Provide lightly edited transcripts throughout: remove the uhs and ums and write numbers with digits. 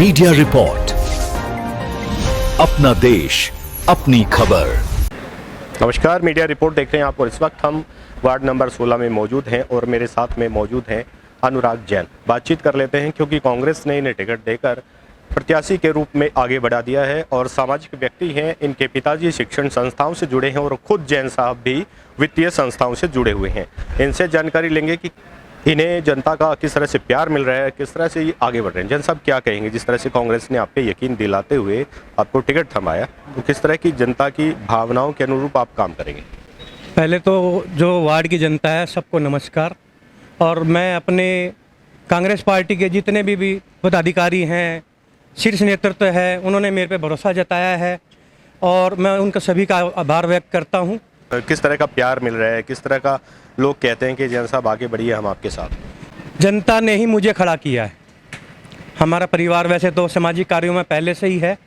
Media report, अपना देश अपनी खबर। नमस्कार, मीडिया रिपोर्ट देख रहे हैं आप और इस वक्त हम वार्ड नंबर 16 में मौजूद हैं और मेरे साथ में मौजूद हैं अनुराग जैन। बातचीत कर लेते हैं क्योंकि कांग्रेस ने इन्हें टिकट देकर प्रत्याशी के रूप में आगे बढ़ा दिया है और सामाजिक व्यक्ति हैं। इनके पिताजी शिक्षण संस्थाओं से जुड़े हैं और खुद जैन साहब भी वित्तीय संस्थाओं से जुड़े हुए हैं। इनसे जानकारी लेंगे कि इन्हें जनता का किस तरह से प्यार मिल रहा है, किस तरह से ये आगे बढ़ रहे हैं। जैन साहब क्या कहेंगे, जिस तरह से कांग्रेस ने आप पे यकीन दिलाते हुए आपको टिकट थमाया, तो किस तरह की जनता की भावनाओं के अनुरूप आप काम करेंगे? पहले तो जो वार्ड की जनता है सबको नमस्कार। और मैं अपने कांग्रेस पार्टी के जितने भी पदाधिकारी हैं, शीर्ष नेतृत्व है, उन्होंने मेरे पे भरोसा जताया है और मैं उनका सभी का आभार व्यक्त करता हूं। किस तरह का प्यार मिल रहा है, किस तरह का लोग कहते हैं कि जैन साहब आगे बढ़िए, हम आपके साथ? जनता ने ही मुझे खड़ा किया है। हमारा परिवार वैसे तो सामाजिक कार्यों में पहले से ही है।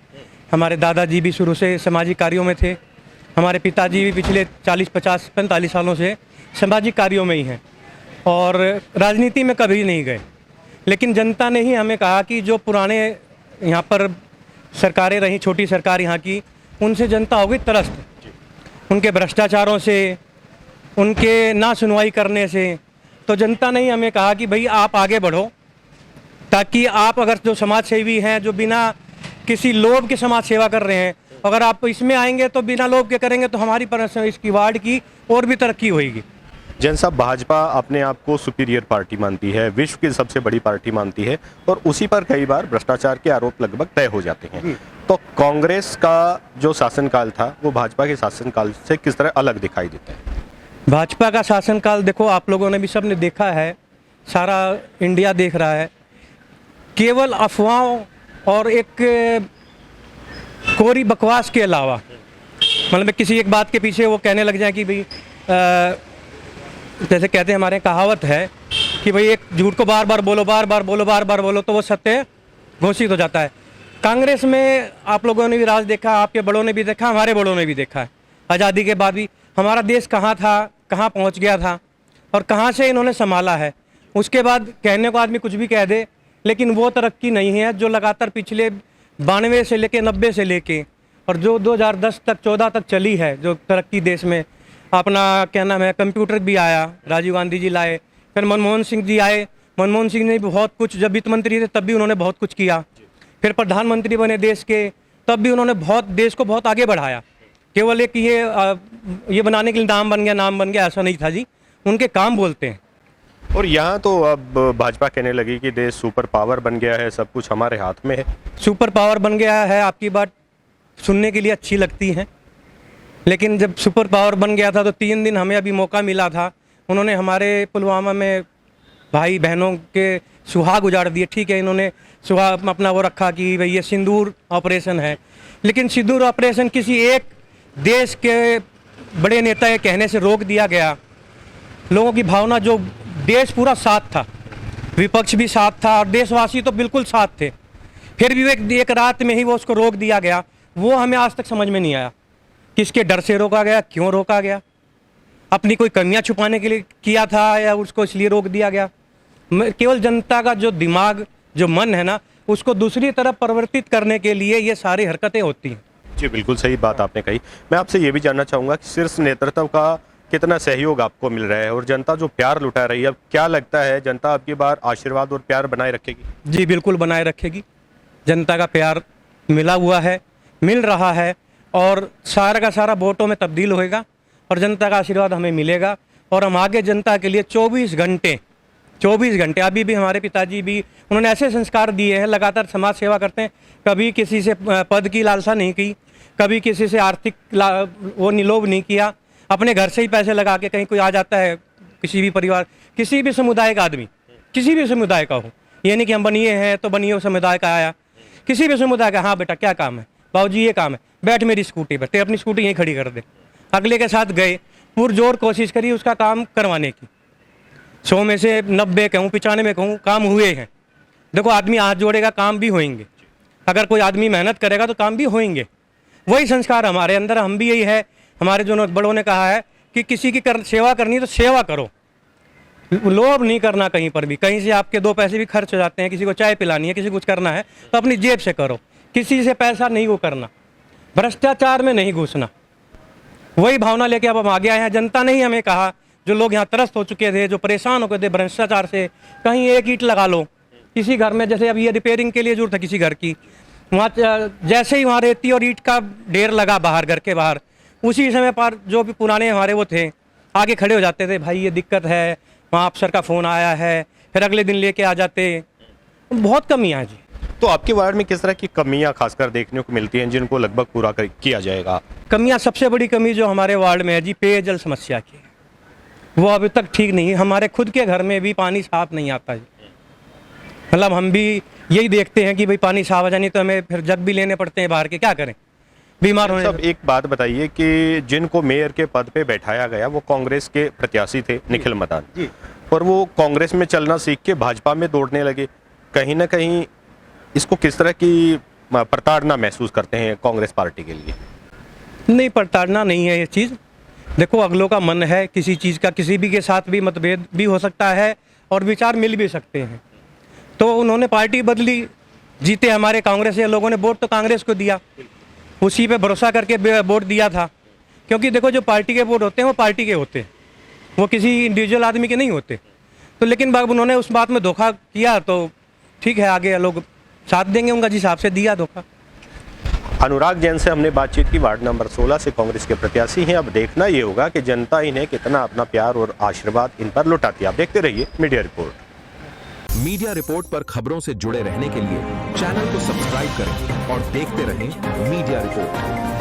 हमारे दादाजी भी शुरू से सामाजिक कार्यों में थे। हमारे पिताजी भी पिछले 40, 50, 45 सालों से सामाजिक कार्यों में ही हैं और राजनीति में कभी नहीं गए। लेकिन जनता ने ही हमें कहा कि जो पुराने यहाँ पर सरकारें रहीं, छोटी सरकार यहाँ की, उनसे जनता हो गई त्रस्त। उनके भ्रष्टाचारों से, उनके ना सुनवाई करने से, तो जनता ने ही हमें कहा कि भाई आप आगे बढ़ो, ताकि आप अगर जो समाज सेवी हैं, जो बिना किसी लोभ के समाज सेवा कर रहे हैं, अगर आप इसमें आएंगे तो बिना लोभ के करेंगे तो हमारी इसकी वार्ड की और भी तरक्की होगी। जैन साहब, भाजपा अपने आप को सुपीरियर पार्टी मानती है, विश्व की सबसे बड़ी पार्टी मानती है और उसी पर कई बार भ्रष्टाचार के आरोप लगभग तय हो जाते हैं। तो कांग्रेस का जो शासनकाल था वो भाजपा के शासनकाल से किस तरह अलग दिखाई देता है? भाजपा का शासनकाल देखो, आप लोगों ने भी सबने देखा है, सारा इंडिया देख रहा है। केवल अफवाहों और एक कोरी बकवास के अलावा, मतलब किसी एक बात के पीछे वो कहने लग जाए कि भाई जैसे कहते हैं, हमारे कहावत है कि भाई एक झूठ को बार बार बोलो, बार बार बोलो, बार बार बोलो, तो वो सत्य घोषित हो जाता है। कांग्रेस में आप लोगों ने भी राज देखा, आपके बड़ों ने भी देखा, हमारे बड़ों ने भी देखा है। आज़ादी के बाद भी हमारा देश कहाँ था, कहाँ पहुँच गया था और कहाँ से इन्होंने संभाला है। उसके बाद कहने को आदमी कुछ भी कह दे, लेकिन वो तरक्की नहीं है जो लगातार पिछले 92 से लेके 90 से लेके और जो 2010 तक 14 तक चली है, जो तरक्की देश में। अपना क्या नाम है, कंप्यूटर भी आया, राजीव गांधी जी लाए, फिर मनमोहन सिंह जी आए। मनमोहन सिंह ने भी बहुत कुछ, जब वित्त मंत्री थे तब भी उन्होंने बहुत कुछ किया। फिर प्रधानमंत्री बने देश के, तब भी उन्होंने बहुत देश को बहुत आगे बढ़ाया। केवल एक ये बनाने के लिए नाम बन गया, ऐसा नहीं था जी, उनके काम बोलते हैं। और यहाँ तो अब भाजपा कहने लगी कि देश सुपर पावर बन गया है, सब कुछ हमारे हाथ में है। सुपर पावर बन गया है, आपकी बात सुनने के लिए अच्छी लगती है, लेकिन जब सुपर पावर बन गया था तो 3 दिन हमें अभी मौका मिला था। उन्होंने हमारे पुलवामा में भाई बहनों के सुहाग उजाड़ दिए। ठीक है, इन्होंने सुहाग अपना वो रखा कि भाई ये सिंदूर ऑपरेशन है, लेकिन सिंदूर ऑपरेशन किसी एक देश के बड़े नेता के कहने से रोक दिया गया। लोगों की भावना, जो देश पूरा साथ था, विपक्ष भी साथ था और देशवासी तो बिल्कुल साथ थे, फिर भी एक रात में ही वो उसको रोक दिया गया। वो हमें आज तक समझ में नहीं आया, किसके डर से रोका गया, क्यों रोका गया, अपनी कोई कमियां छुपाने के लिए किया था या उसको इसलिए रोक दिया गया। केवल जनता का जो दिमाग, जो मन है ना, उसको दूसरी तरफ परिवर्तित करने के लिए ये सारी हरकतें होती हैं। जी, बिल्कुल सही बात आपने कही। मैं आपसे ये भी जानना चाहूँगा कि शीर्ष नेतृत्व का कितना सहयोग आपको मिल रहा है और जनता जो प्यार लुटा रही है, अब क्या लगता है जनता आपकी बार आशीर्वाद और प्यार बनाए रखेगी? जी बिल्कुल बनाए रखेगी। जनता का प्यार मिला हुआ है, मिल रहा है और सारा का सारा वोटों में तब्दील होएगा और जनता का आशीर्वाद हमें मिलेगा और हम आगे जनता के लिए 24 घंटे अभी भी हमारे पिताजी भी, उन्होंने ऐसे संस्कार दिए हैं, लगातार समाज सेवा करते हैं। कभी किसी से पद की लालसा नहीं की, कभी किसी से आर्थिक वो निलोभ नहीं किया। अपने घर से ही पैसे लगा के, कहीं कोई आ जाता है, किसी भी परिवार, किसी भी समुदाय का आदमी, किसी भी समुदाय का हो, ये नहीं कि हम बनिए हैं तो बनिए समुदाय का आया, किसी भी समुदाय का, हाँ बेटा क्या काम है, बाबूजी ये काम है, बैठ मेरी स्कूटी पर, ते अपनी स्कूटी यहीं खड़ी कर दे। अगले के साथ गए, पुरजोर कोशिश करी उसका काम करवाने की। 100 में से 90 कहूँ, 95 कहूँ, काम हुए हैं। देखो, आदमी हाथ जोड़ेगा काम भी होंगे, अगर कोई आदमी मेहनत करेगा तो काम भी होंगे। वही संस्कार हमारे अंदर, हम भी यही है। हमारे जो बड़ों ने कहा है कि किसी की सेवा करनी है तो सेवा करो, लोभ नहीं करना कहीं पर भी, कहीं से आपके 2 पैसे भी खर्च हो जाते हैं, किसी को चाय पिलानी है, किसी को कुछ करना है तो अपनी जेब से करो, किसी से पैसा नहीं वो करना, भ्रष्टाचार में नहीं घुसना। वही भावना लेके अब हम आगे आए हैं। जनता ने ही हमें कहा, जो लोग यहाँ त्रस्त हो चुके थे, जो परेशान हो गए थे भ्रष्टाचार से, कहीं एक ईंट लगा लो किसी घर में, जैसे अब ये रिपेयरिंग के लिए जरूरत है किसी घर की, वहाँ जैसे ही वहाँ रेती और ईंट का ढेर लगा बाहर, घर के बाहर, उसी समय पर जो भी पुराने हमारे वो थे आगे खड़े हो जाते थे, भाई ये दिक्कत है, वहाँ अफसर का फ़ोन आया है, फिर अगले दिन लेके आ जाते। बहुत कमियाँ हैं जी। तो आपके वार्ड में किस तरह की कमियां खासकर देखने को मिलती हैं जिनको लगभग पूरा किया जाएगा? कमियाँ, सबसे बड़ी कमी जो हमारे वार्ड में है जी, पेयजल समस्या की, वो अभी तक ठीक नहीं है। हमारे खुद के घर में भी पानी साफ नहीं आता जी। मतलब हम भी यही देखते हैं कि भाई पानी साफ आ जाए, नहीं तो हमें फिर जग भी लेने पड़ते हैं बाहर के, क्या करें बीमार होने। सब एक बात बताइए कि जिनको मेयर के पद पे बैठाया गया वो कांग्रेस के प्रत्याशी थे, निखिल मदान जी, और वो कांग्रेस में चलना सीख के भाजपा में दौड़ने लगे। कहीं ना कहीं इसको किस तरह की प्रताड़ना महसूस करते हैं कांग्रेस पार्टी के लिए? नहीं, प्रताड़ना नहीं है ये चीज़। देखो, अगलों का मन है किसी चीज़ का, किसी भी के साथ भी मतभेद भी हो सकता है और विचार मिल भी सकते हैं। तो उन्होंने पार्टी बदली, जीते हमारे कांग्रेस के लोगों ने, वोट तो कांग्रेस को दिया, उसी पे भरोसा करके वोट दिया था। क्योंकि देखो, जो पार्टी के वोट होते हैं वो पार्टी के होते हैं, वो किसी इंडिविजुअल आदमी के नहीं होते। तो लेकिन बाब उन्होंने उस बात में धोखा किया, तो ठीक है, आगे लोग साथ देंगे, उनका जिस हिसाब से दिया धोखा। अनुराग जैन से हमने बातचीत की, वार्ड नंबर 16 से कांग्रेस के प्रत्याशी हैं। अब देखना ये होगा कि जनता इन्हें कितना अपना प्यार और आशीर्वाद इन पर लौटाती है। आप देखते रहिए मीडिया रिपोर्ट। मीडिया रिपोर्ट पर खबरों से जुड़े रहने के लिए चैनल को सब्सक्राइब करें और देखते रहें मीडिया रिपोर्ट।